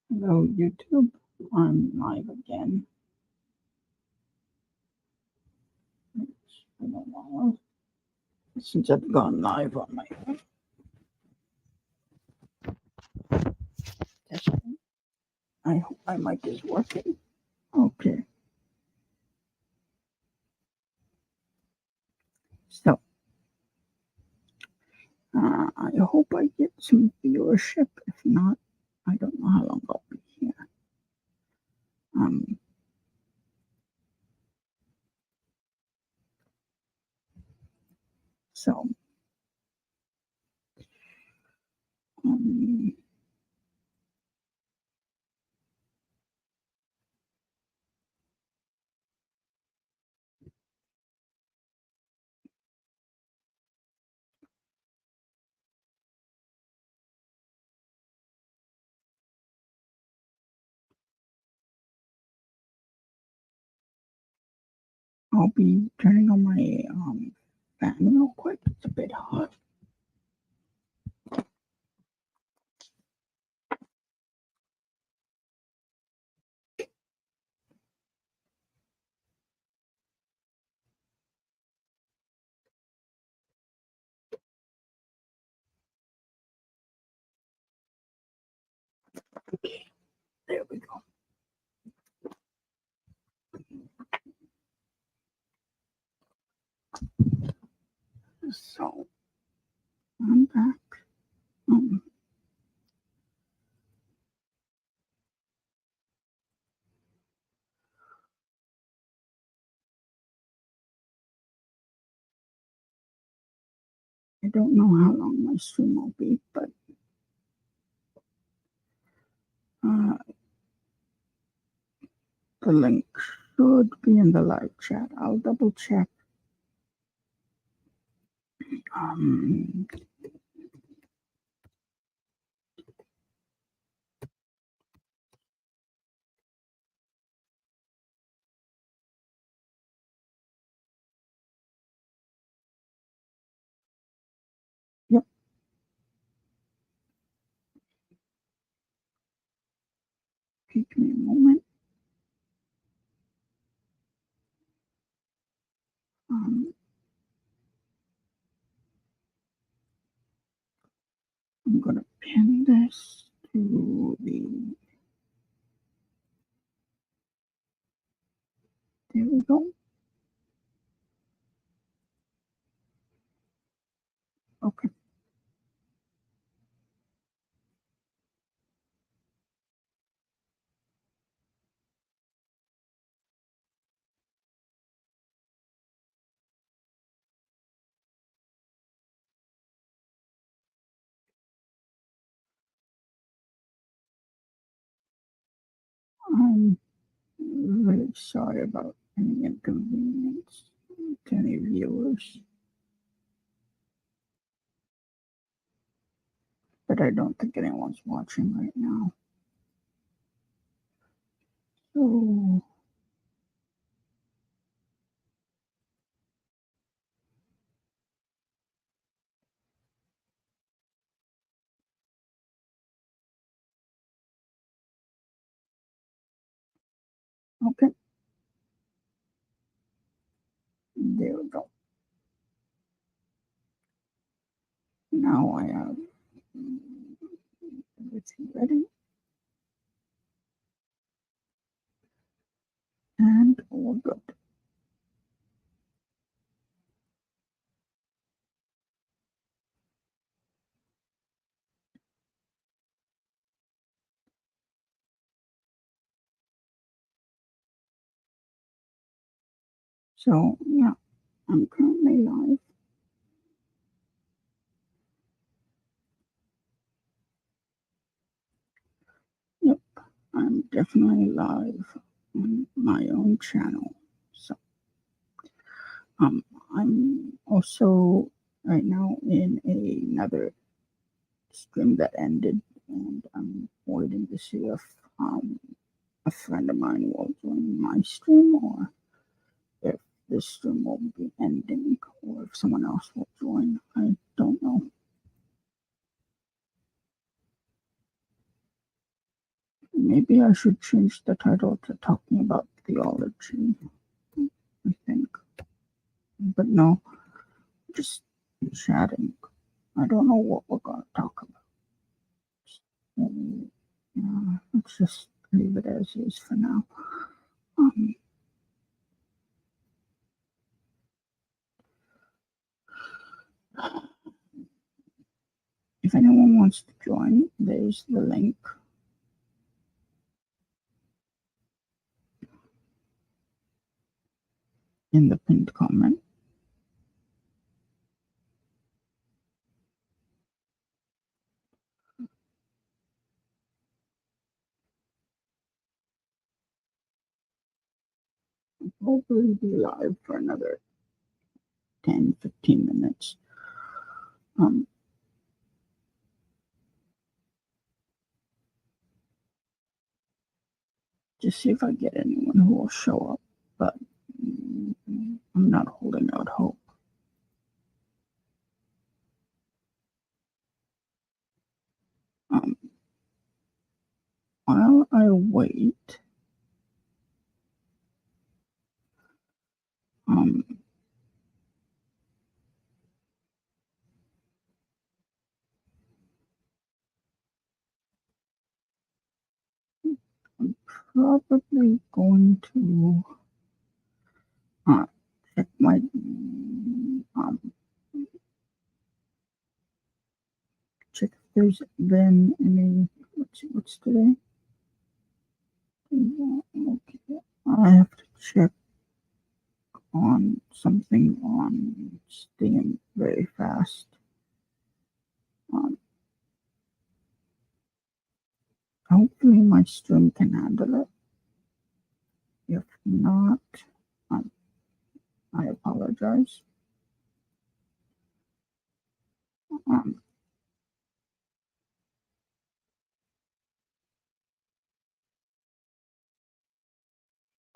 Hello, YouTube. I'm live again. It's been a while since I've gone live on my testing. I hope my mic is working. Okay. So, I hope I get some viewership. If not, I don't know how long I'll be here. Um, so, um, I'll be turning on my fan real quick. It's a bit hot. Okay, there we go. So, I'm back. Um, I don't know how long my stream will be, but uh, the link should be in the live chat. I'll double check. Um, yep. Give me a moment. Um, I'm gonna pin this to the. There we go. Okay. I'm really sorry about any inconvenience to any viewers, but I don't think anyone's watching right now. So, okay. There we go. Now I have everything ready. And we're good. So, yeah, I'm currently live. Yep, I'm definitely live on my own channel. So, um, I'm also right now in another stream that ended, and I'm waiting to see if a friend of mine will join my stream, or if this stream will be ending, or if someone else will join. I don't know. maybe I should change the title to talking about theology, I think. But no, just chatting. I don't know what we're going to talk about. Yeah, let's just leave it as is for now. Um, if anyone wants to join, there's the link in the pinned comment. I'll probably be live for another 10-15 minutes. Just see if I get anyone who will show up, but I'm not holding out hope. While I wait, I'm probably going to check my check if there's been any. What's today? Okay, I have to check on something on Steam very fast. Hopefully my stream can handle it. If not, I apologize.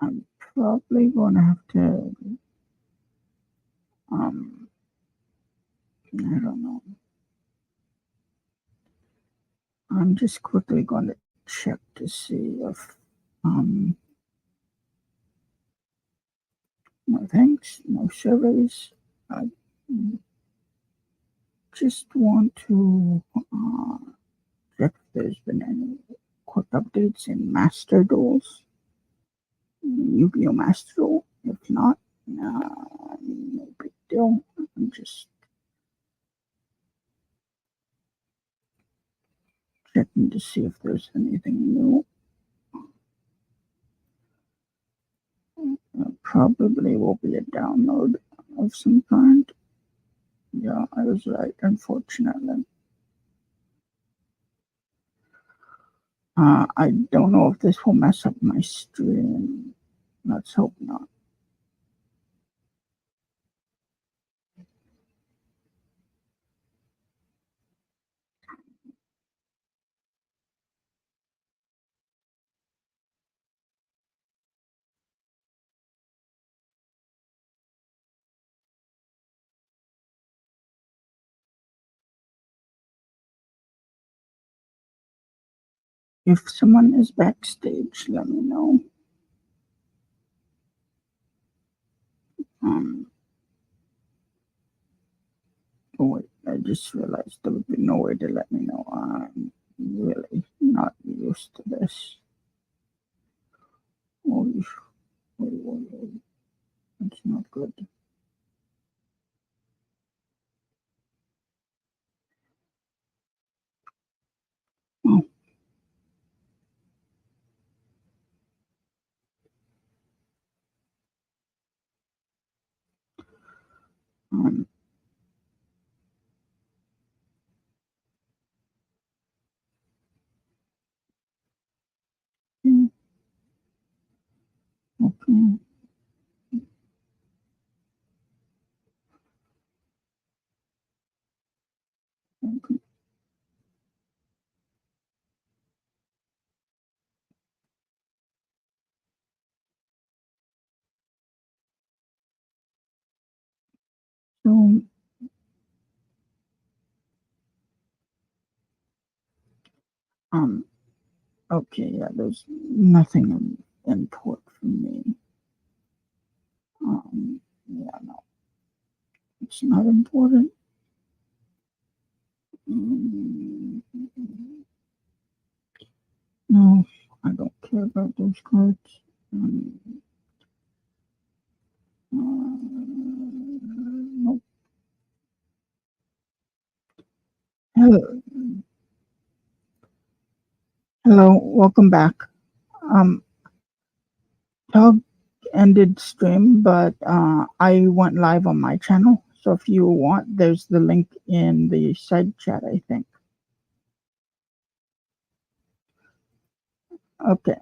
I'm probably going to have to, I don't know. I'm just quickly going to check to see if, no thanks, no surveys. I just want to check if there's been any quick updates in Master Duels, Yu-Gi-Oh! Master Duel. If not, no big deal. I'm just checking to see if there's anything new. Probably will be a download of some kind. Yeah, I was right, unfortunately. I don't know if this will mess up my stream. Let's hope not. If someone is backstage, let me know. Oh wait, I just realized there would be no way to let me know. I'm really not used to this. Oh, wait. That's not good. Oh. Um, okay. Okay. So, um, Okay, yeah, there's nothing in import for me. Yeah, no, it's not important. Mm, no, I don't care about those cards. Um, nope. Hello, hello, welcome back. Um, Tug ended stream, but I went live on my channel. So if you want, there's the link in the side chat, I think. Okay.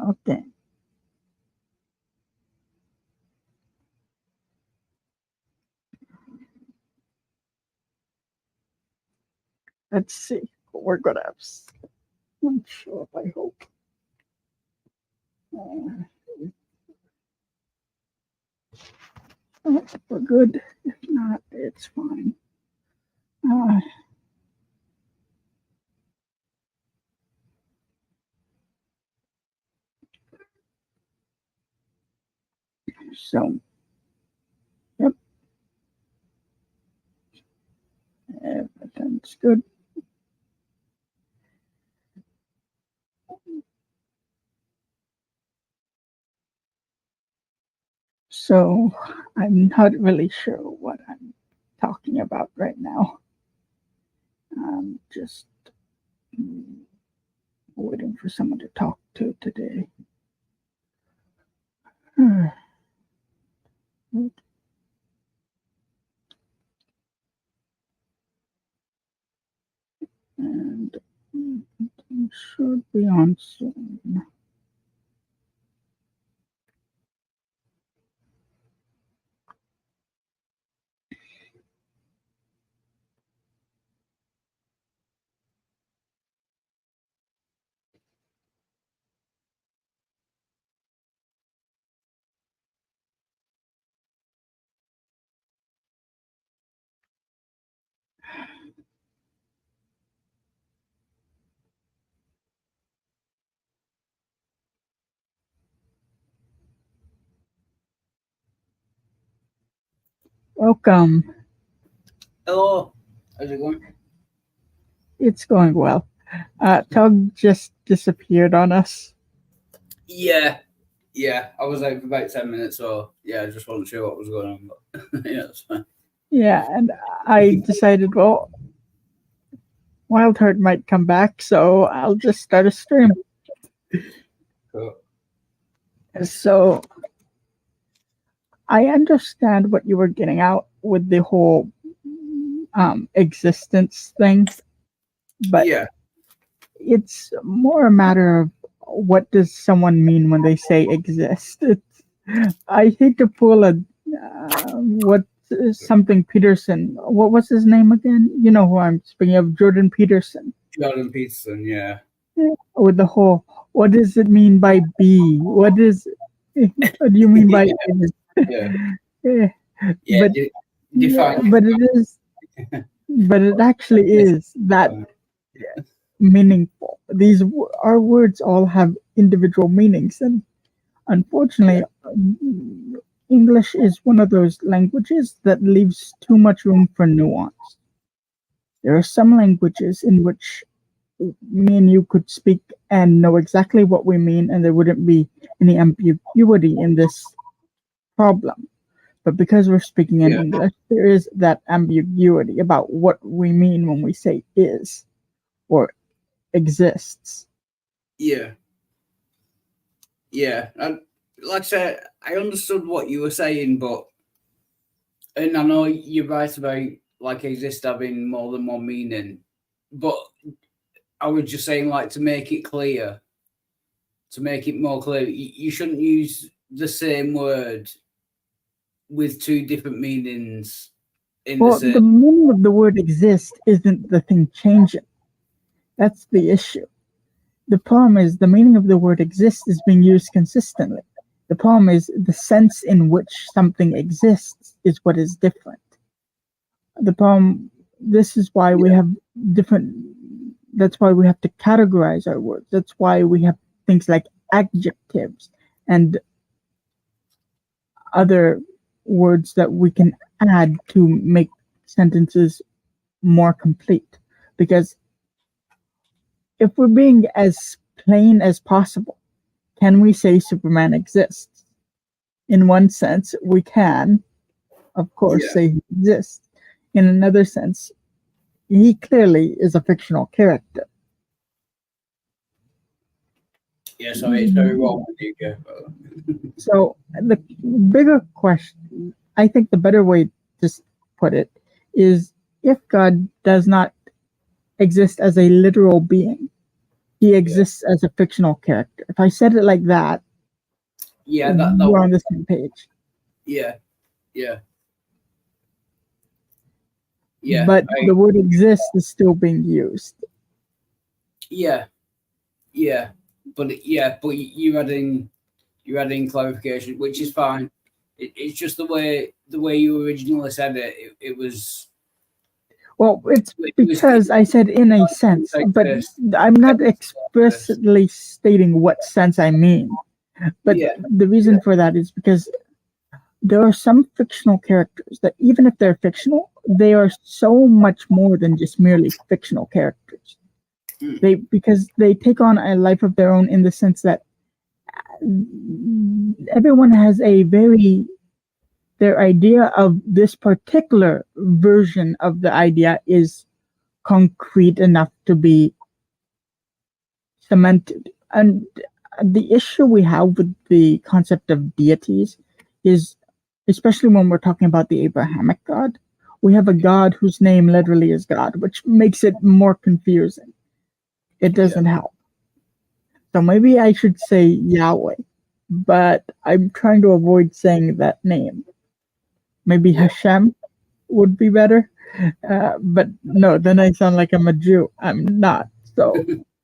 Okay. Let's see what we're gonna have. Not sure. I hope. If we're good. If not, it's fine. So, yep, everything's good. So, I'm not really sure what I'm talking about right now. I'm just waiting for someone to talk to today. And it should be on soon. Welcome. Hello. How's it going? It's going well. Tug just disappeared on us. Yeah. I was out for about 10 minutes, so yeah, I just wasn't sure what was going on, but yeah, it's fine. Yeah, and I decided, well, Wildheart might come back, so I'll just start a stream. Cool. So I understand what you were getting out with the whole existence thing, but Yeah. it's more a matter of what does someone mean when they say exist. I hate to pull a what something Peterson. What was his name again? You know who I'm speaking of, Jordan Peterson. Jordan Peterson, yeah. With the whole, what does it mean by be? What do you mean by is? Yeah. Yeah, Yeah, but define. but it is, but it actually is that meaningful. These our words all have individual meanings, and unfortunately, English is one of those languages that leaves too much room for nuance. There are some languages in which me and you could speak and know exactly what we mean, and there wouldn't be any ambiguity in this problem. But because we're speaking in Yeah. English, there is that ambiguity about what we mean when we say is or exists. Yeah. And like I said, I understood what you were saying, and I know you're right about like exist having more than one meaning, but I was just saying, like, to make it clear, to make it more clear, you shouldn't use the same word with two different meanings in the Well, same. the meaning of the word exist isn't the thing changing. That's the issue. The problem is the meaning of the word exist is being used consistently. The problem is the sense in which something exists is what is different. The problem this is why we have different. That's why we have to categorize our words. That's why we have things like adjectives and other words that we can add to make sentences more complete. Because if we're being as plain as possible, can we say Superman exists? In one sense, we can, of course, say he exists. In another sense, he clearly is a fictional character. Yeah, so it's very well with you, Jeff. So the bigger question, I think the better way to put it is, if God does not exist as a literal being, he exists as a fictional character. If I said it like that, we're on the same page. Yeah. But the word "exist" is still being used. Yeah. But you're adding clarification, which is fine. It's just the way you originally said it. It was. Well, it's because I said in a sense, but I'm not explicitly stating what sense I mean. But the reason for that is because there are some fictional characters that, even if they're fictional, they are so much more than just merely fictional characters. Because they take on a life of their own, in the sense that everyone has their idea of this particular version of the idea is concrete enough to be cemented. And the issue we have with the concept of deities is, especially when we're talking about the Abrahamic God, we have a God whose name literally is God, which makes it more confusing. It doesn't help. So maybe I should say Yahweh, but I'm trying to avoid saying that name. Maybe Hashem would be better. But no, then I sound like I'm a Jew. I'm not. So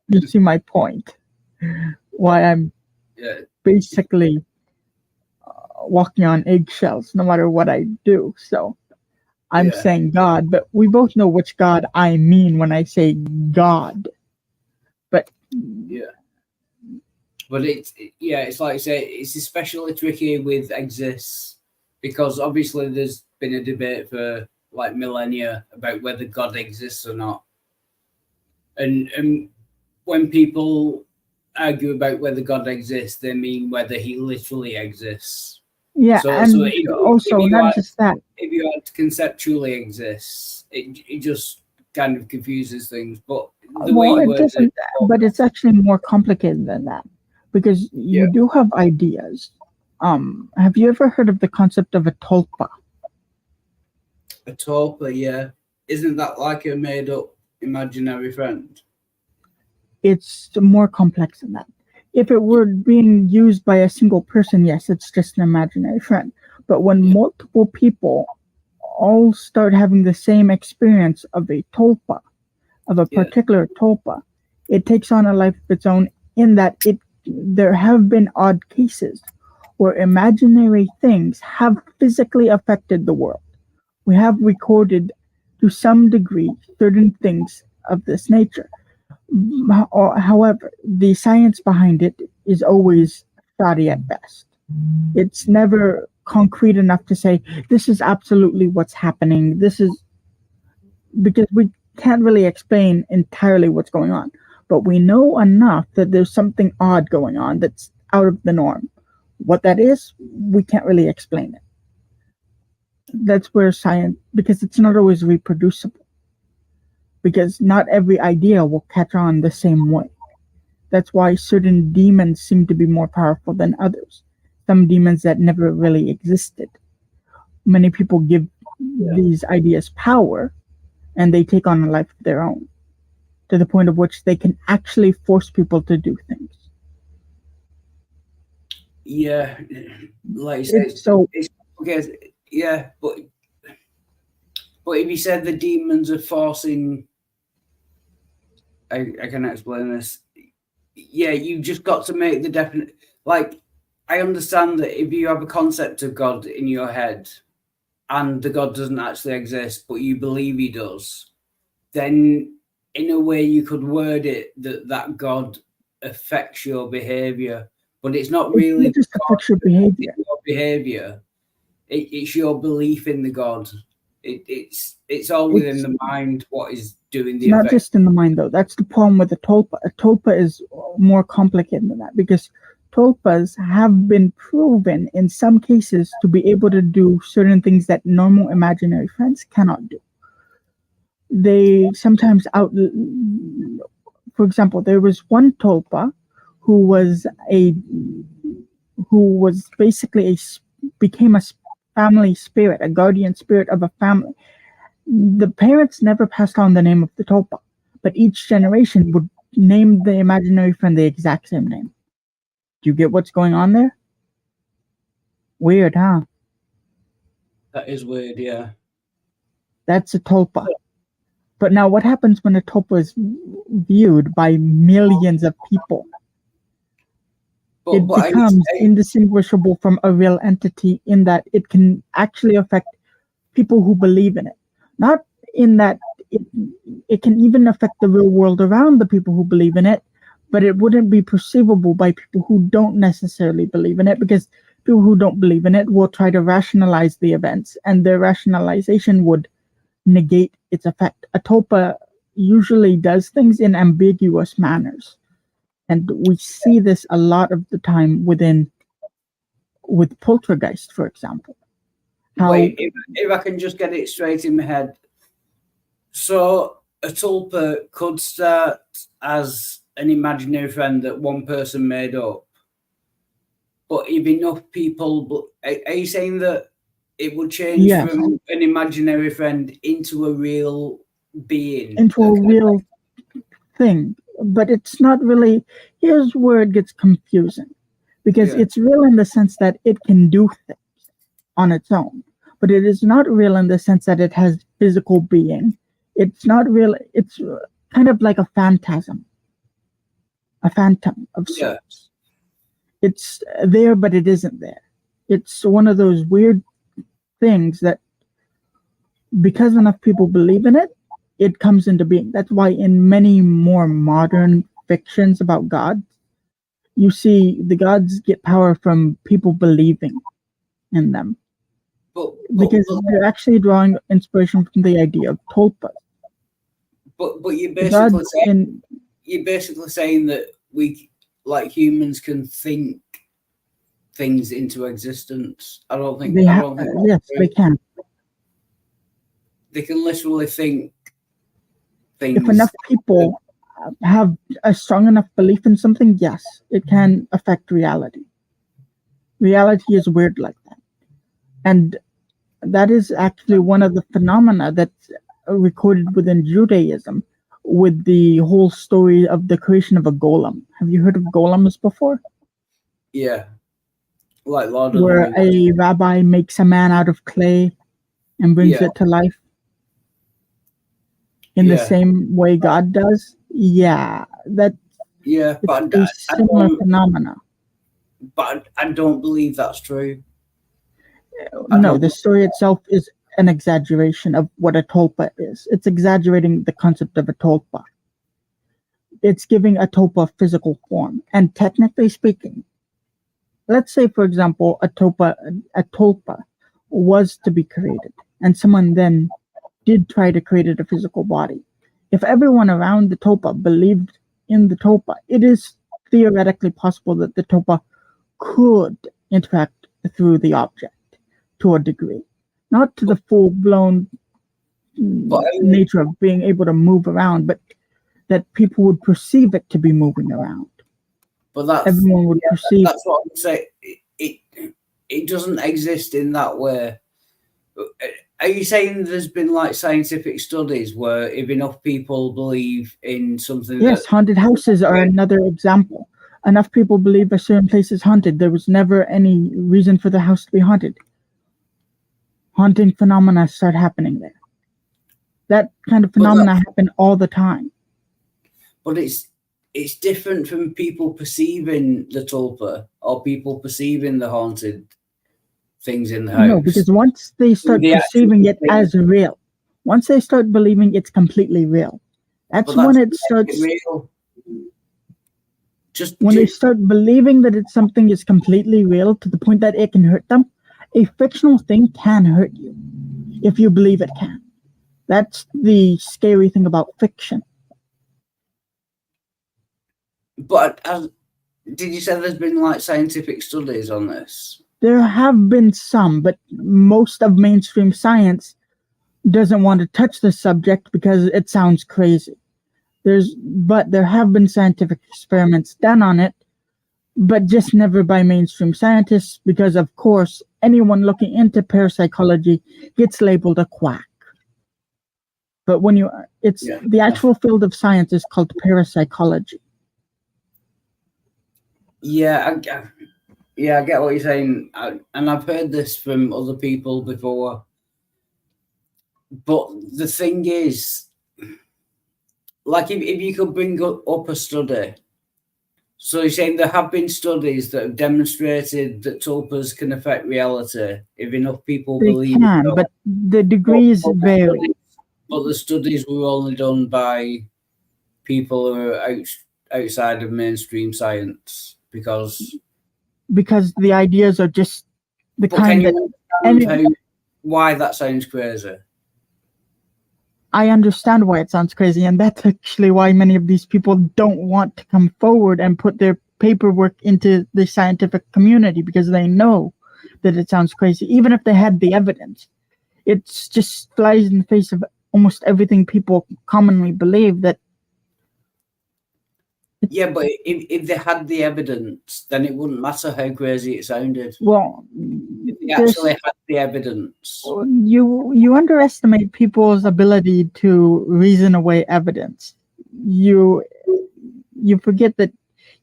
you see my point. Why I'm basically walking on eggshells no matter what I do. So I'm saying God, but we both know which God I mean when I say God. But it's like I say, it's especially tricky with exists, because obviously there's been a debate for like millennia about whether God exists or not, and when people argue about whether God exists, they mean whether he literally exists. Yeah, and also not just that. If you had conceptually exists, it just kind of confuses things. But it doesn't. But it's actually more complicated than that, because you do have ideas. Have you ever heard of the concept of a tulpa? A tulpa, yeah. Isn't that like a made-up imaginary friend? It's more complex than that. If it were being used by a single person, yes, it's just an imaginary friend. But when multiple people all start having the same experience of a tulpa, of a particular tulpa, it takes on a life of its own, in that there have been odd cases where imaginary things have physically affected the world. We have recorded to some degree certain things of this nature. However, the science behind it is always shoddy at best. It's never concrete enough to say this is absolutely what's happening. This is because we can't really explain entirely what's going on, but we know enough that there's something odd going on that's out of the norm. What that is, we can't really explain it. That's where science, because it's not always reproducible, because not every idea will catch on the same way. That's why certain demons seem to be more powerful than others. Some demons that never really existed. Many people give these ideas power, and they take on a life of their own, to the point of which they can actually force people to do things. Yeah, like you said, it's okay. Yeah, but if you said the demons are forcing, I can explain this. Yeah, you just got to make the definite. Like, I understand that if you have a concept of God in your head, and the God doesn't actually exist, but you believe he does, then in a way you could word it that God affects your behavior, but it's not really It just affects your behavior. your behavior. It's your belief in the God. It's all within the mind what is doing the It's not effect. just in the mind, though. That's the problem with a tulpa. A tulpa is more complicated than that, because tulpas have been proven in some cases to be able to do certain things that normal imaginary friends cannot do. They sometimes for example, there was one tulpa who was basically became a family spirit, a guardian spirit of a family. The parents never passed on the name of the tulpa, but each generation would name the imaginary friend the exact same name. Do you get what's going on there? Weird, huh? That is weird, yeah. That's a tulpa. But now what happens when a tulpa is viewed by millions of people? It becomes indistinguishable from a real entity, in that it can actually affect people who believe in it. Not in that it can even affect the real world around the people who believe in it, but it wouldn't be perceivable by people who don't necessarily believe in it, because people who don't believe in it will try to rationalize the events, and their rationalization would negate its effect. A tulpa usually does things in ambiguous manners, and we see this a lot of the time with poltergeist, for example. Wait, if I can just get it straight in my head. So a tulpa could start as an imaginary friend that one person made up, but if enough people, are you saying that it would change from an imaginary friend into a real being? Into a real thing. But it's not really, here's where it gets confusing, because it's real in the sense that it can do things on its own, but it is not real in the sense that it has physical being. It's not real. It's kind of like a phantasm, a phantom of sorts. It's there, but it isn't there. It's one of those weird things that, because enough people believe in it, it comes into being. That's why in many more modern fictions about gods, you see the gods get power from people believing in them. Because they're actually drawing inspiration from the idea of tulpas. But you're basically saying that we, like humans, can think things into existence. I don't think yes, they can. They can literally think things. If enough people have a strong enough belief in something, yes, it can affect reality. Reality is weird like that. And that is actually one of the phenomena that's recorded within Judaism, with the whole story of the creation of a golem. Have you heard of golems before? Yeah. Like Lord of the Where a rabbi makes a man out of clay and brings it to life in the same way God does. Yeah, but a similar phenomena. But I don't believe that's true. No, the story itself is an exaggeration of what a tulpa is. It's exaggerating the concept of a tulpa. It's giving a tulpa physical form. And technically speaking, let's say, for example, a tulpa was to be created, and someone then did try to create a physical body. If everyone around the tulpa believed in the tulpa, it is theoretically possible that the tulpa could interact through the object to a degree. Not to the full-blown nature of being able to move around, but that people would perceive it to be moving around. But everyone would perceive. That's what I'm saying. It doesn't exist in that way. Are you saying there's been like scientific studies where if enough people believe in something? Yes, haunted houses are another example. Enough people believe a certain place is haunted. There was never any reason for the house to be haunted. Haunting phenomena start happening there. That kind of phenomena happen all the time. But it's different from people perceiving the tulpa or people perceiving the haunted things in the house. No, because once they start perceiving it as real, Once they start believing it's completely real, that's But when that's it starts. real. When they start believing that it's something is completely real to the point that it can hurt them, a fictional thing can hurt you if you believe it can. That's the scary thing about fiction. But did you say there's been like scientific studies on this? There have been some, but most of mainstream science doesn't want to touch the subject because it sounds crazy. But there have been scientific experiments done on it, but just never by mainstream scientists because, of course, anyone looking into parapsychology gets labeled a quack. But when the actual field of science is called parapsychology. Yeah, I get what you're saying, and I've heard this from other people before. But the thing is, like, if you could bring up a study. So you're saying there have been studies that have demonstrated that tulpas can affect reality if enough people believe it. They can, but the degrees vary. But the studies were only done by people who are outside of mainstream science because the ideas are just the kind that. Why that sounds crazy? I understand why it sounds crazy, and that's actually why many of these people don't want to come forward and put their paperwork into the scientific community because they know that it sounds crazy, even if they had the evidence. It just flies in the face of almost everything people commonly believe that. Yeah, but if they had the evidence, then it wouldn't matter how crazy it sounded. Well, if they actually had the evidence. You underestimate people's ability to reason away evidence. You forget that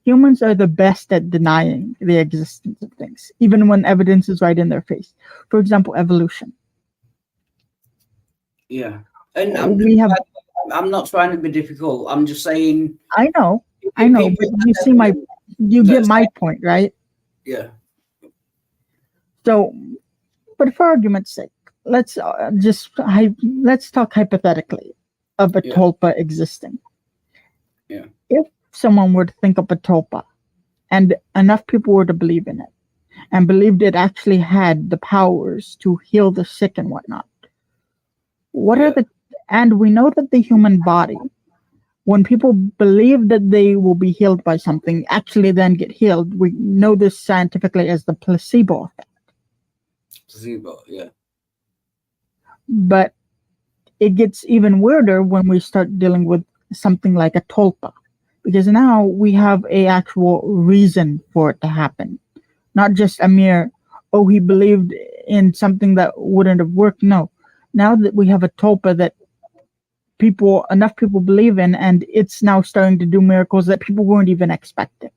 humans are the best at denying the existence of things, even when evidence is right in their face. For example, evolution. Yeah, and I'm not trying to be difficult. I'm just saying. I know, but you get my point, right? Yeah. So, but for argument's sake, let's talk hypothetically of a tulpa existing. Yeah. If someone were to think up a tulpa, and enough people were to believe in it, and believed it actually had the powers to heal the sick and whatnot, and we know that the human body, when people believe that they will be healed by something, actually then get healed. We know this scientifically as the placebo effect. Placebo, yeah. But it gets even weirder when we start dealing with something like a tulpa, because now we have a actual reason for it to happen, not just a mere, oh, he believed in something that wouldn't have worked. No, now that we have a tulpa that enough people believe in, and it's now starting to do miracles that people weren't even expecting,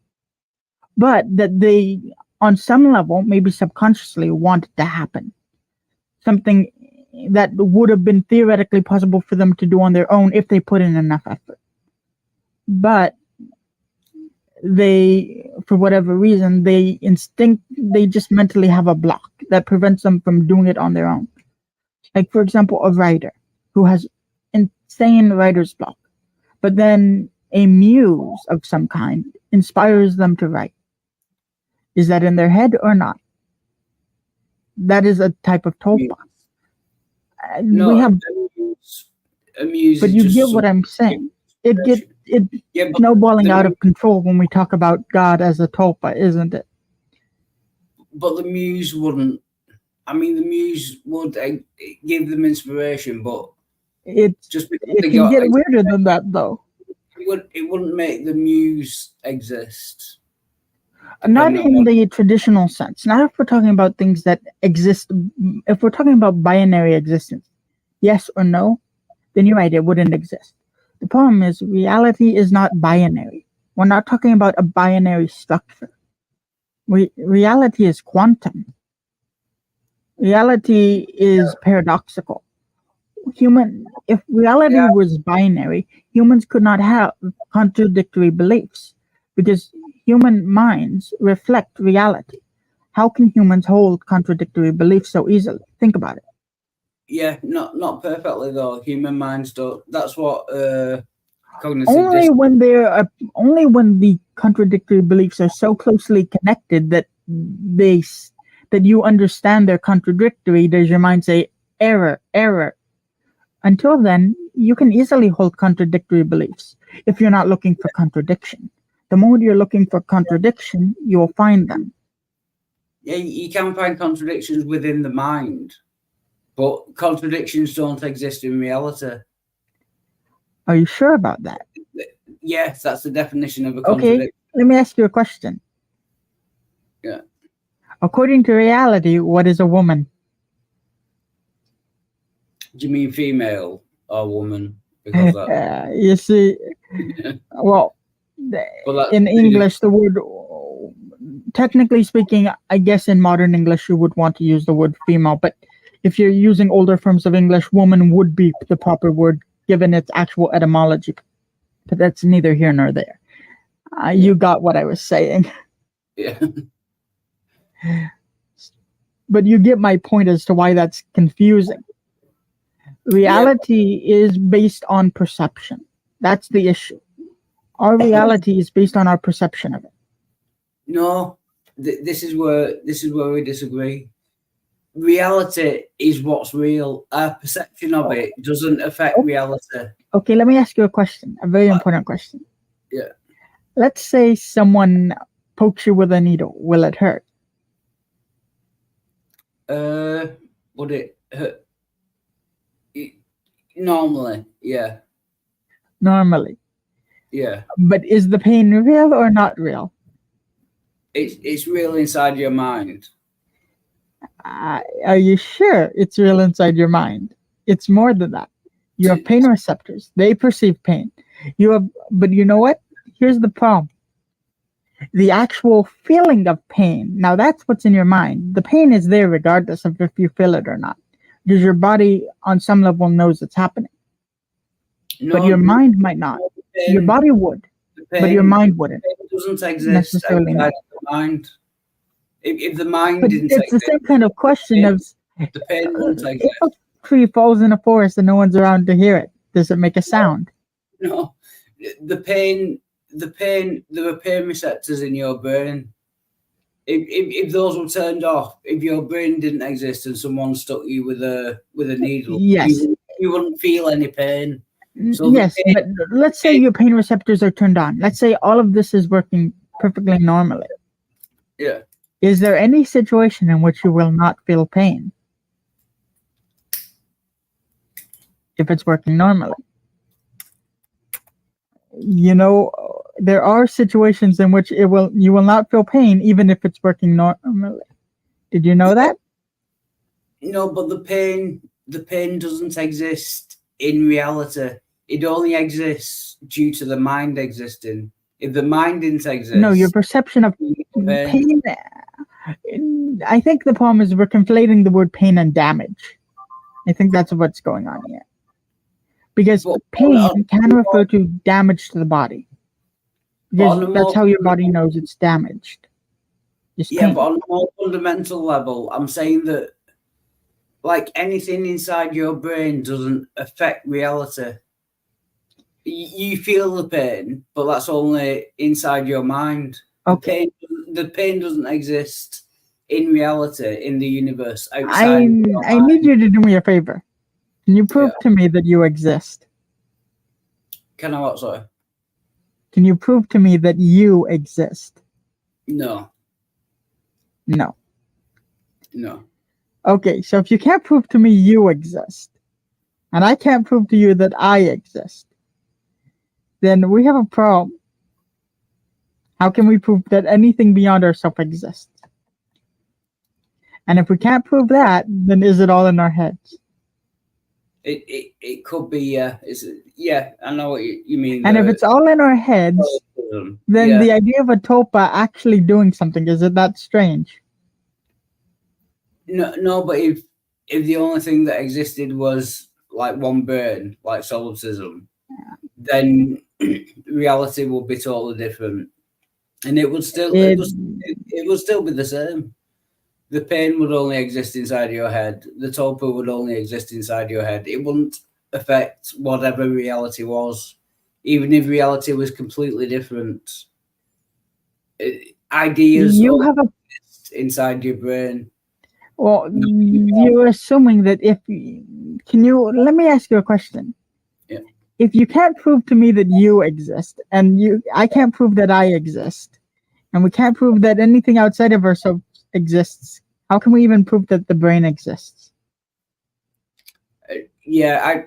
but that they, on some level, maybe subconsciously, want it to happen. Something that would have been theoretically possible for them to do on their own if they put in enough effort. But they, for whatever reason, they just mentally have a block that prevents them from doing it on their own. Like, for example, a writer who has insane writer's block, but then a muse of some kind inspires them to write. Is that in their head or not? That is a type of tulpa. No, we have a muse. But you get what I'm saying. It's snowballing out of control when we talk about God as a tulpa, isn't it? But the muse wouldn't. I mean, the muse would give them inspiration, but it can get weirder than that, though. It wouldn't make the muse exist. Not in the traditional sense. Not if we're talking about things that exist. If we're talking about binary existence, yes or no, then you're right, it wouldn't exist. The problem is reality is not binary. We're not talking about a binary structure. Reality is quantum. Reality is paradoxical. If reality was binary, humans could not have contradictory beliefs because human minds reflect reality. How can humans hold contradictory beliefs so easily? Think about it. Yeah, not perfectly though. Human minds don't. That's what cognitive Only when the contradictory beliefs are so closely connected that that you understand they're contradictory does your mind say error, error. Until then, you can easily hold contradictory beliefs if you're not looking for contradiction. The moment you're looking for contradiction, you'll find them. Yeah, you can find contradictions within the mind, but contradictions don't exist in reality. Are you sure about that? Yes, that's the definition of a Okay, contradiction. let me ask you a question. Yeah. According to reality, what is a woman? Do you mean female or woman? Because that, You see, well, in English, the word, technically speaking, I guess in modern English you would want to use the word female, but if you're using older forms of English, woman would be the proper word given its actual etymology. But that's neither here nor there. You got what I was saying. Yeah. But you get my point as to why that's confusing. Reality is based on perception. That's the issue. Our reality is based on our perception of it. No, this is where we disagree. Reality is what's real. Our perception of it doesn't affect reality. Okay, let me ask you a question, a very important question. Yeah. Let's say someone pokes you with a needle. Will it hurt? Would it hurt? Normally, yeah. Normally. Yeah. But is the pain real or not real? It's real inside your mind. Are you sure it's real inside your mind? It's more than that. You have pain receptors. They perceive pain. But you know what? Here's the problem. The actual feeling of pain. Now that's what's in your mind. The pain is there regardless of if you feel it or not. Because your body on some level knows it's happening. But your mind might not. Your body would. But your mind wouldn't. It doesn't exist necessarily outside of the mind. If the mind didn't exist, it's the same kind of question of the pain wouldn't exist. If a tree falls in a forest and no one's around to hear it, does it make a sound? No. There are pain receptors in your brain. If those were turned off, if your brain didn't exist and someone stuck you with a needle, yes, you wouldn't feel any pain. So yes, but let's say your pain receptors are turned on. Let's say all of this is working perfectly normally. Yeah. Is there any situation in which you will not feel pain if it's working normally? You know, there are situations in which you will not feel pain even if it's working normally. Did you know that? No, but the pain doesn't exist in reality. It only exists due to the mind existing. If the mind didn't exist, no, your perception of pain. I think the problem is we're conflating the word pain and damage. I think that's what's going on here. Because pain can refer to damage to the body. Because that's how your body knows it's damaged. Yeah, but on a more fundamental level, I'm saying that like anything inside your brain doesn't affect reality. You feel the pain, but that's only inside your mind. Okay. The pain doesn't exist in reality, in the universe, outside. I need you to do me a favor. Can you prove to me that you exist? Can I what, sorry? Can you prove to me that you exist? No. No. No. Okay, so if you can't prove to me you exist, and I can't prove to you that I exist, then we have a problem. How can we prove that anything beyond ourselves exists? And if we can't prove that, then is it all in our heads? It could be, yeah. I know what you mean. And if it's all in our heads, then the idea of a tulpa actually doing something, is it that strange? No, but if the only thing that existed was like one brain, like solipsism, then reality would be totally different, and it would still be the same. the pain would only exist inside your head. The tulpa would only exist inside your head. It wouldn't affect whatever reality was, even if reality was completely different. Ideas You have a exist inside your brain. well. You're assuming that if can you let me ask you a question. Yeah. If you can't prove to me that you exist, and I can't prove that I exist, and we can't prove that anything outside of ourselves exists, how can we even prove that the brain exists? Yeah,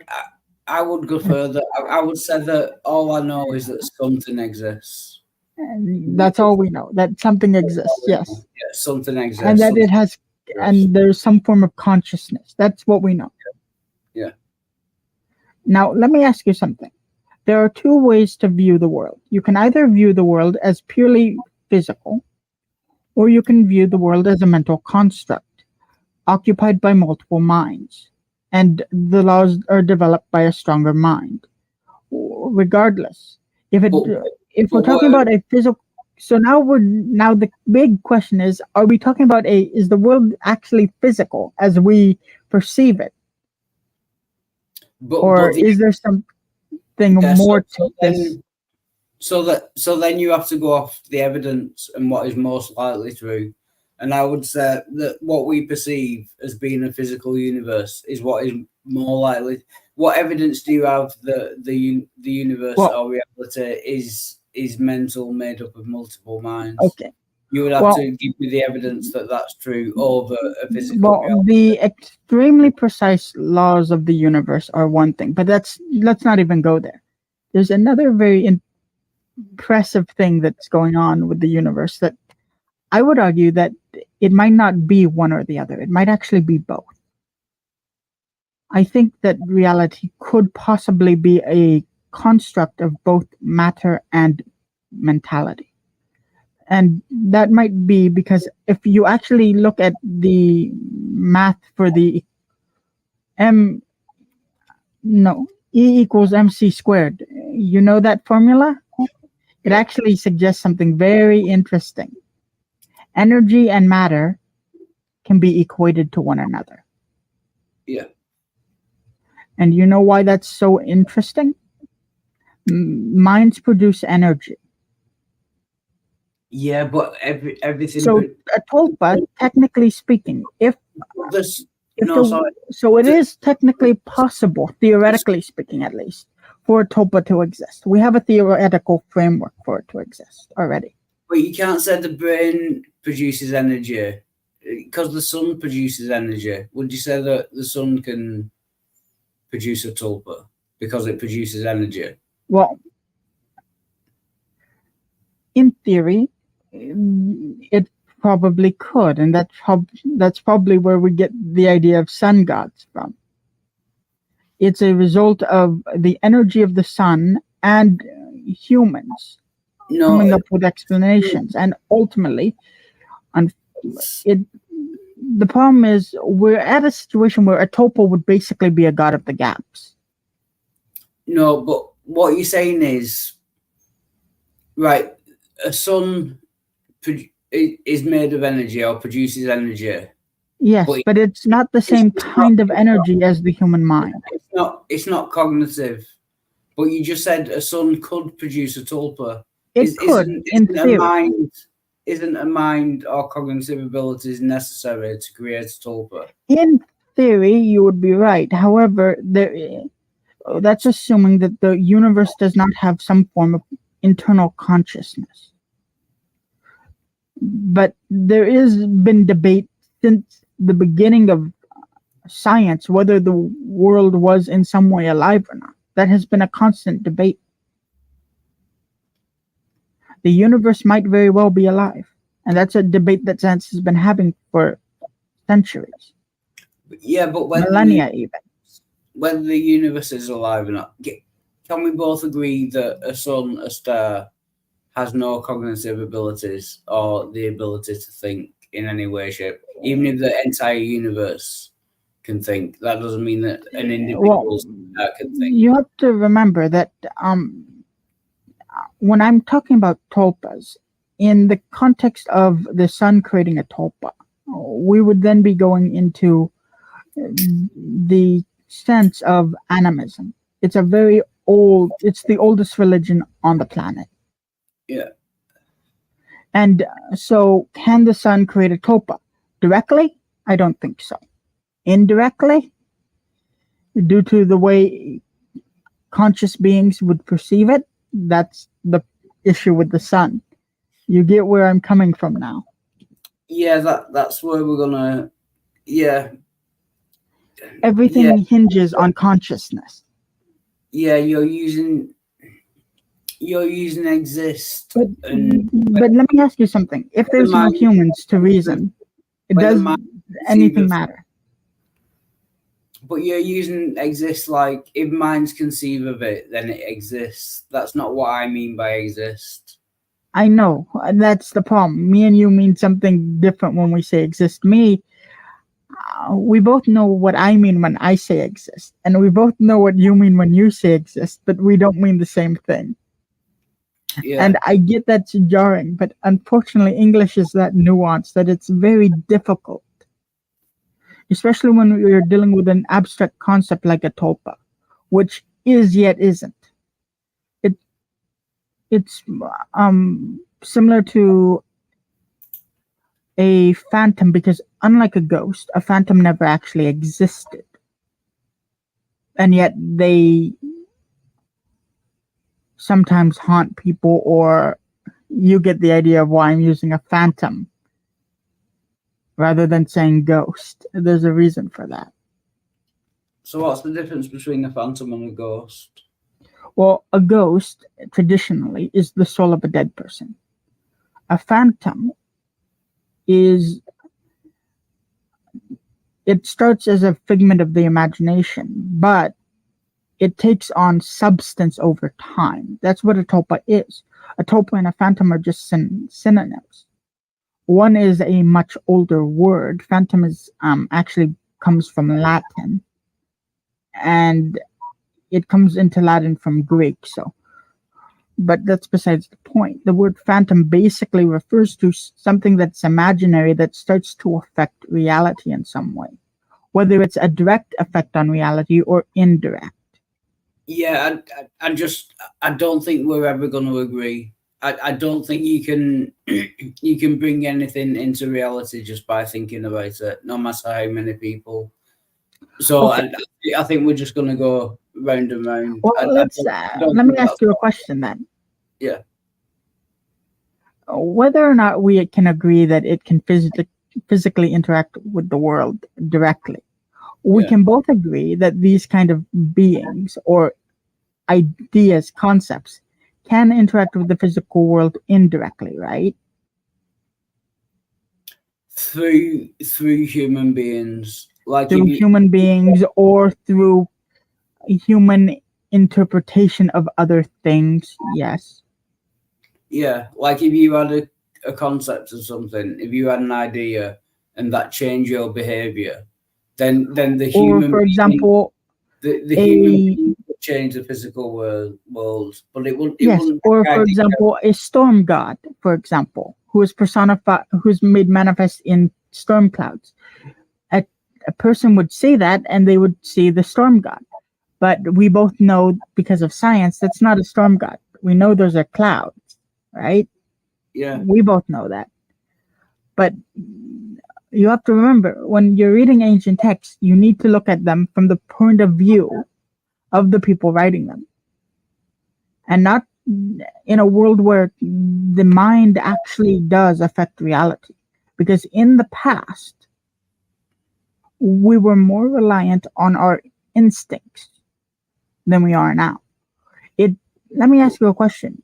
I would go further. I would say that all I know is that something exists. And that's all we know. That something exists. Yes, Yeah, something exists. and that something it has, and there's some form of consciousness. That's what we know. Yeah. Now, let me ask you something. There are two ways to view the world. You can either view the world as purely physical, or you can view the world as a mental construct occupied by multiple minds, and the laws are developed by a stronger mind. Regardless, if we're talking about a physical, so now the big question is: are we talking about is the world actually physical as we perceive it, or is there something more to this? So then you have to go off the evidence and what is most likely true. And I would say that what we perceive as being a physical universe is what is more likely. What evidence do you have that the universe or reality is mental, made up of multiple minds? Okay. You would have to give me the evidence that that's true over a physical reality. The extremely precise laws of the universe are one thing, but let's not even go there. There's another very impressive thing that's going on with the universe that I would argue that it might not be one or the other. It might actually be both. I think that reality could possibly be a construct of both matter and mentality. And that might be because if you actually look at the math for the E equals mc squared, you know that formula? It actually suggests something very interesting. Energy and matter can be equated to one another. Yeah. And you know why that's so interesting? Minds produce energy. Yeah, but everything. So a tulpa, technically speaking, so it is technically possible, theoretically speaking at least, for a tulpa to exist. We have a theoretical framework for it to exist already. But you can't say the brain produces energy because the sun produces energy. Would you say that the sun can produce a tulpa because it produces energy? Well, in theory, it probably could, and that's probably where we get the idea of sun gods from. It's a result of the energy of the sun and humans coming up with explanations, and ultimately, the problem is we're at a situation where a tulpa would basically be a god of the gaps. No, but what you're saying is, right, a sun is made of energy or produces energy. Yes, but it's not the same kind of energy as the human mind. It's not cognitive. But you just said a sun could produce a tulpa. It could, in theory. Isn't a mind or cognitive abilities necessary to create a tulpa? In theory, you would be right. However, that's assuming that the universe does not have some form of internal consciousness. But there has been debate since the beginning of science whether the world was in some way alive or not. That has been a constant debate. The universe might very well be alive, and that's a debate that science has been having for centuries. Yeah, but millennia even. Whether the universe is alive or not, can we both agree that a sun, a star, has no cognitive abilities or the ability to think in any way, shape? Even if the entire universe can think, that doesn't mean that an individual star can think. You have to remember that when I'm talking about tulpas, in the context of the sun creating a tulpa, we would then be going into the sense of animism. It's it's the oldest religion on the planet. Yeah. And so, can the sun create a tulpa? Directly? I don't think so. Indirectly? Due to the way conscious beings would perceive it, that's the issue with the sun. You get where I'm coming from now. Yeah, that's where we're gonna. Yeah. Everything hinges on consciousness. Yeah, you're using exist. But let me ask you something. If there's no humans to reason, does anything matter? But you're using exist like if minds conceive of it, then it exists. That's not what I mean by exist. I know. That's the problem. Me and you mean something different when we say exist. We both know what I mean when I say exist. And we both know what you mean when you say exist, but we don't mean the same thing. Yeah. And I get that's jarring, but unfortunately, English is that nuanced that it's very difficult, especially when we're dealing with an abstract concept like a tulpa, which is yet isn't. It's similar to a phantom because unlike a ghost, a phantom never actually existed, and yet they sometimes haunt people, or you get the idea of why I'm using a phantom rather than saying ghost. There's a reason for that. So what's the difference between a phantom and a ghost? Well, a ghost traditionally is the soul of a dead person. A phantom it starts as a figment of the imagination, but it takes on substance over time. That's what a tulpa is. A tulpa and a phantom are just synonyms. One is a much older word. Phantom is actually comes from Latin, and it comes into Latin from Greek. But that's besides the point. The word phantom basically refers to something that's imaginary that starts to affect reality in some way, whether it's a direct effect on reality or indirect. Yeah, I don't think we're ever going to agree. I don't think you can bring anything into reality just by thinking about it, no matter how many people. So okay. I think we're just going to go round and round. Well, let me ask you a question then. Yeah. Whether or not we can agree that it can physically interact with the world directly, we can both agree that these kind of beings or ideas, concepts, can interact with the physical world indirectly, right? Through human beings, like through human beings, or through human interpretation of other things. Yes. Yeah, like if you had a concept or something, if you had an idea and that changed your behavior, then the human, or for example, the human being would change the physical world, but it wouldn't. Yes, or for example, a storm god, for example, who is personified, who's made manifest in storm clouds. A person would say that, and they would see the storm god. But we both know, because of science, that's not a storm god. We know those are clouds, right? Yeah. We both know that. But you have to remember, when you're reading ancient texts, you need to look at them from the point of view of the people writing them. And not in a world where the mind actually does affect reality. Because in the past, we were more reliant on our instincts than we are now. Let me ask you a question.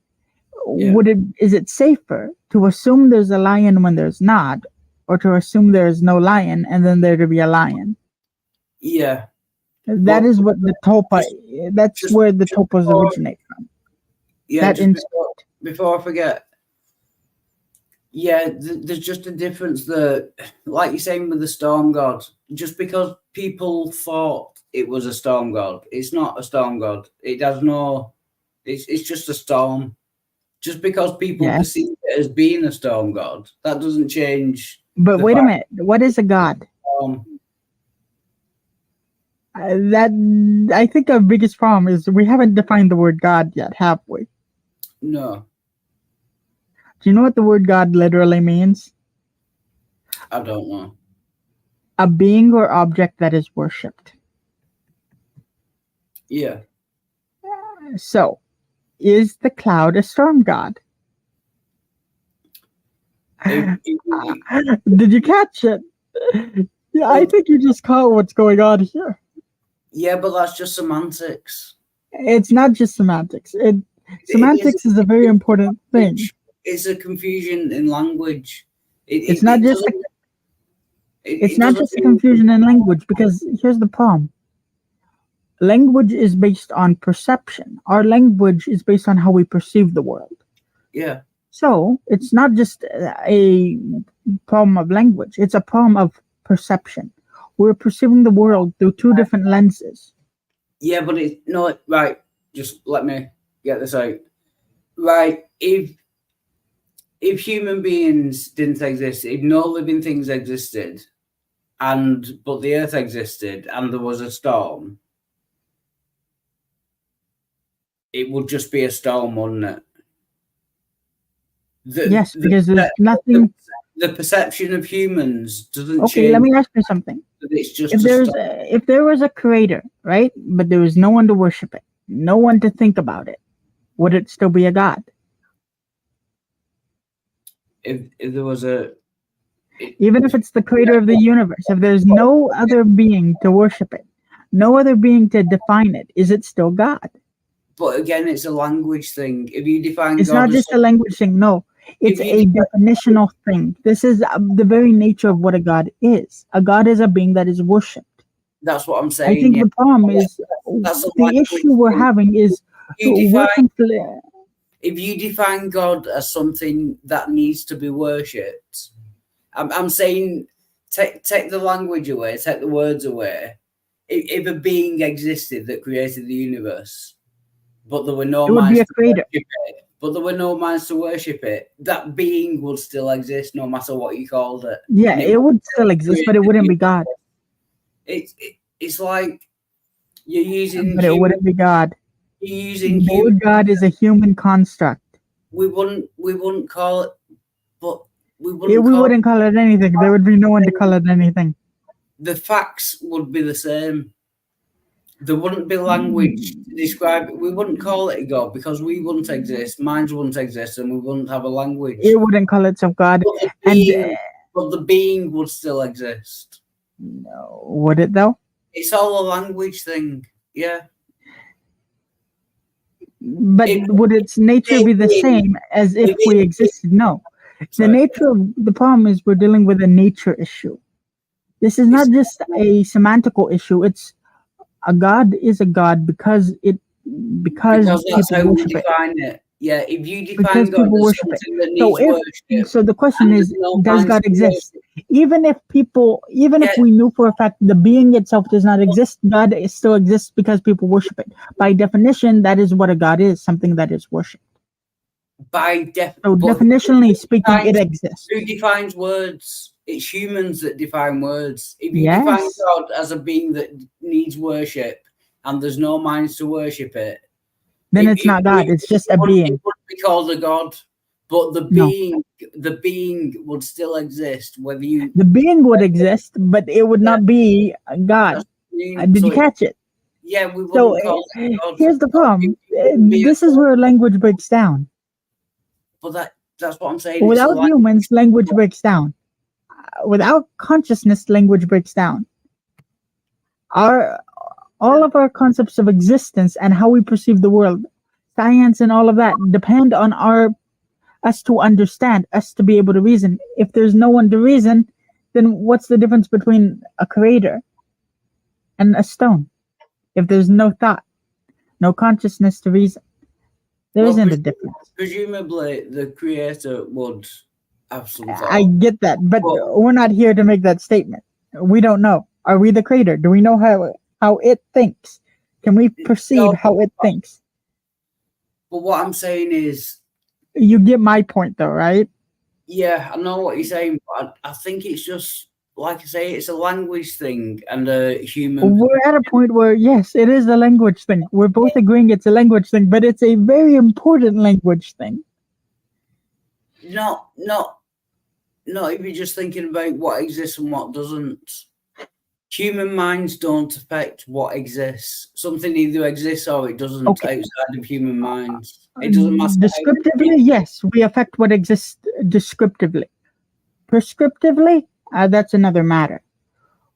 Yeah. Is it safer to assume there's a lion when there's not, or to assume there is no lion and then there to be a lion? Yeah. That is what the tulpa, that's where the tulpas originate from. Yeah, before I forget, yeah, there's just a difference that, like you're saying with the storm god, just because people thought it was a storm god, it's not a storm god. It has no, it's just a storm. Just because people perceive it as being a storm god, that doesn't change But The wait a fact- minute. What is a god? Um, That I think our biggest problem is we haven't defined the word God yet, have we? no, Do you know what the word God literally means? I don't know. A being or object that is worshipped. Yeah. So, is the cloud a storm god? Did you catch it? Yeah, I think you just caught what's going on here. Yeah, but that's just semantics. It's not just semantics. Semantics is a very important thing. It's a confusion in language. It's not just doesn't- it's it not doesn't just a mean- confusion in language, because here's the problem. Language is based on perception. Our language is based on how we perceive the world. Yeah, So it's not just a problem of language, it's a problem of perception. We're perceiving the world through two different lenses. yeah, but it's no right. Just let me get this out. Right, if human beings didn't exist, if no living things existed, but the Earth existed, and there was a storm, it would just be a storm, wouldn't it? Yes, because there's nothing. The perception of humans doesn't Okay, change. let me ask you something. It's just If there was a creator, right, but there was no one to worship it, no one to think about it, would it still be a god? if there was a Even if it's the creator of the universe, if there's no other being to worship it, no other being to define it, is it still God? but again, it's a language thing. If you define It's God not as just a language thing. No, it's If you a definitional thing. This is the very nature of what a god is. A god is a being that is worshipped. that's what I'm saying. I think yeah. the problem is That's a the language issue we're thing. having is You we're define- if you define God as something that needs to be worshipped, I'm saying take the language away, take the words away. If a being existed that created the universe, but there were no it would be minds a to creator. worship it, but there were no minds to worship it, that being would still exist no matter what you called it. Yeah, And it would still exist, but it wouldn't be God. It's like you're using But it wouldn't be God. you're using The human. word God is a human construct. We wouldn't call it, but we We wouldn't call wouldn't call it anything. There would be no one to call it anything. the facts would be the same. There wouldn't be language to describe it. We wouldn't call it a god because we wouldn't exist, minds wouldn't exist, and we wouldn't have a language. It wouldn't call itself God. But the being would still exist. No, would it though? It's all a language thing. Yeah. But would its nature be the same as if we existed? No. The nature of the problem is we're dealing with a nature issue. This is not just a semantical issue. It's a god is a god because Because that's people how we worship it. define it. Yeah, if you define Because God people as worship it. something that So needs worship, So the question and is, there's no does minds God to exist? worship. Even if we knew for a fact the being itself does not exist, God still exists because people worship it. By definition, that is what a god is, something that is worshipped. So definitionally speaking, it exists. Who defines words? It's humans that define words. If you Yes. define God as a being that needs worship and there's no minds to worship it, Then it's not God. It's just a being. It wouldn't be called a god, but the No. being would still exist. Whether you The being would exist, but it would not be a God. Did you catch it? Yeah, we wouldn't So call it God. here's the problem. be a This is where language breaks down. But that's what I'm saying. It's Without like- humans, language breaks down. Without consciousness, language breaks down. All of our concepts of existence and how we perceive the world, science and all of that, depend on us to understand, us to be able to reason. If there's no one to reason, then what's the difference between a creator and a stone? If there's no thought, no consciousness to reason, there Well, isn't a difference. Presumably, the creator would have some thought. I get that, but Well- we're not here to make that statement. We don't know. Are we the creator? Do we know how it thinks? Can we perceive how it thinks? But what I'm saying is, You get my point, though, right? Yeah, I know what you're saying, but I think it's just like I say, it's a language thing and a human. We're at a point where, yes, it is a language thing. We're both agreeing it's a language thing, but it's a very important language thing. Not if you're just thinking about what exists and what doesn't. Human minds don't affect what exists. Something either exists or it doesn't outside of human minds. It doesn't matter. Descriptively, yes, we affect what exists descriptively. Prescriptively, that's another matter.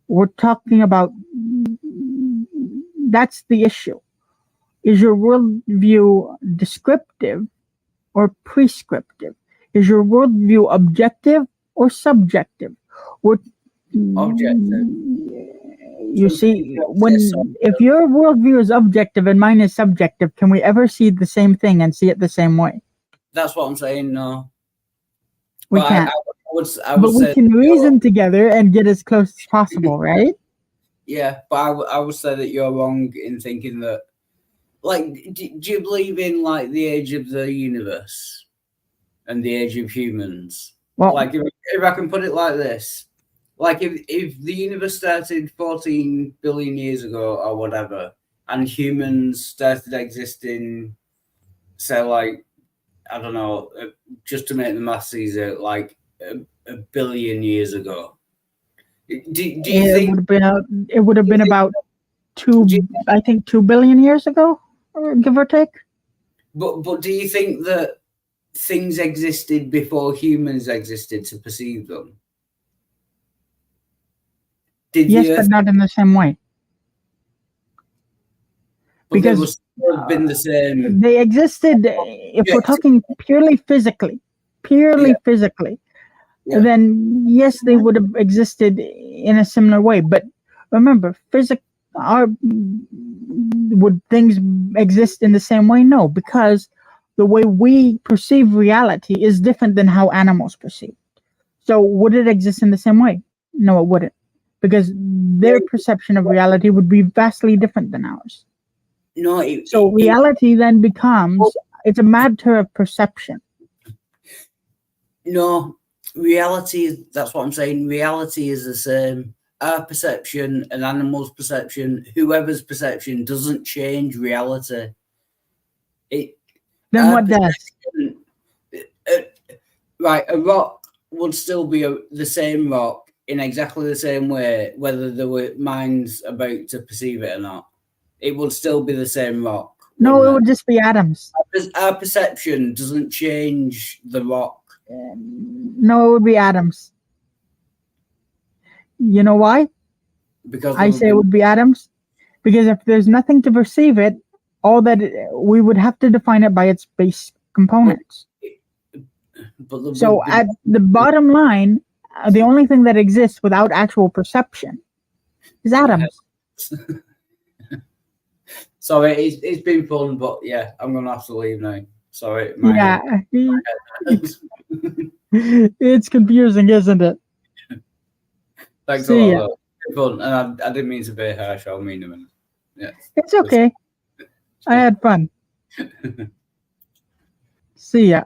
We're talking about, that's the issue. Is your worldview descriptive or prescriptive? Is your worldview objective or subjective? Objective. You see, if your worldview is objective and mine is subjective, can we ever see the same thing and see it the same way? That's what I'm saying. No, we can't. But we can reason together and get as close as possible, right? Yeah, but I would say that you're wrong in thinking that. Like, do you believe in like the age of the universe and the age of humans? Well, like if I can put it like this. Like if the universe started 14 billion years ago or whatever, and humans started existing, say like, I don't know, just to make the maths easier, like a billion years ago. Do you think it would have been about 2 billion years ago, give or take? But do you think that things existed before humans existed to perceive them? Yes, but not in the same way. Because they would have been the same. They existed, if we're talking purely physically, then yes, they would have existed in a similar way. But remember, would things exist in the same way? No, because the way we perceive reality is different than how animals perceive. So would it exist in the same way? No, it wouldn't. Because their perception of reality would be vastly different than ours. No, so reality then becomes, it's a matter of perception. No, reality, that's what I'm saying. Reality is the same. Our perception, an animal's perception, whoever's perception doesn't change reality. Then what does? Right, a rock would still be the same rock in exactly the same way, whether there were minds about to perceive it or not. It would still be the same rock. No, it would just be atoms. Our perception doesn't change the rock. No, it would be atoms. You know why? Because I say it would be atoms. Because if there's nothing to perceive it, we would have to define it by its base components. So at the bottom line, the only thing that exists without actual perception is atoms. Sorry, it's been fun, but yeah, I'm gonna have to leave now. Sorry. It's confusing, isn't it? Thanks a lot. Fun, and I didn't mean to be harsh. I'll mean a minute. Yeah, it's okay. I had fun. See ya.